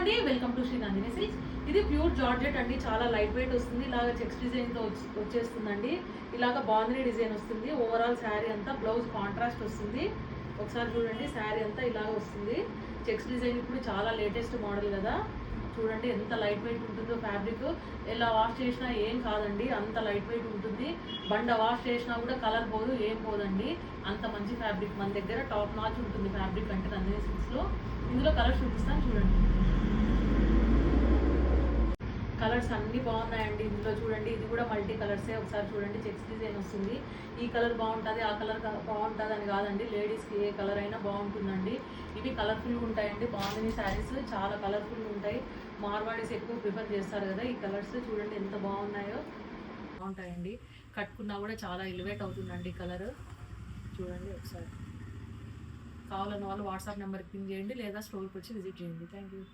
అండి, welcome to Shri Nandini silks. ఇది pure georgette అండి, చాలా లైట్ వెయిట్ వస్తుంది. ఇలాగ చెక్స్ డిజైన్తో వచ్చేస్తుందండి. ఇలాగ బాందిని డిజైన్ వస్తుంది. ఓవరాల్ శారీ అంతా బ్లౌజ్ కాంట్రాస్ట్ వస్తుంది. ఒకసారి చూడండి, శారీ అంతా ఇలాగ వస్తుంది. చెక్స్ డిజైన్ ఇప్పుడు చాలా లేటెస్ట్ మోడల్ కదా. చూడండి ఎంత లైట్ వెయిట్ ఉంటుందో ఫ్యాబ్రిక్. ఎలా వాష్ చేసినా ఏం కాదండి, అంత లైట్ వెయిట్ ఉంటుంది. బండ వాష్ చేసినా కూడా కలర్ పోదు, ఏం పోదండి. అంత మంచి ఫ్యాబ్రిక్ మన దగ్గర టాప్ నాచ్ ఉంటుంది ఫ్యాబ్రిక్ అంటే నందిని సిల్క్స్లో. ఇందులో కలర్స్ చూపిస్తాను చూడండి. కలర్స్ అన్నీ బాగున్నాయండి ఇందులో. చూడండి, ఇది కూడా మల్టీ కలర్సే. ఒకసారి చూడండి, చెక్స్ డిజైన్ వస్తుంది. ఈ కలర్ బాగుంటుంది, ఆ కలర్ బాగుంటుంది అని కాదండి, లేడీస్కి ఏ కలర్ అయినా బాగుంటుందండి. ఇవి కలర్ఫుల్గా ఉంటాయండి. బాగుంది శారీస్ చాలా కలర్ఫుల్గా ఉంటాయి. మార్వాడీస్ ఎక్కువ ప్రిఫర్ చేస్తారు కదా ఈ కలర్స్. చూడండి ఎంత బాగున్నాయో, బాగుంటాయండి. కట్టుకున్నా కూడా చాలా ఎలివేట్ అవుతుందండి కలర్. చూడండి ఒకసారి. కావాలన్న వాళ్ళు వాట్సాప్ నెంబర్కి పిన్ చేయండి లేదా స్టోర్కి వచ్చి విజిట్ చేయండి. Thank you.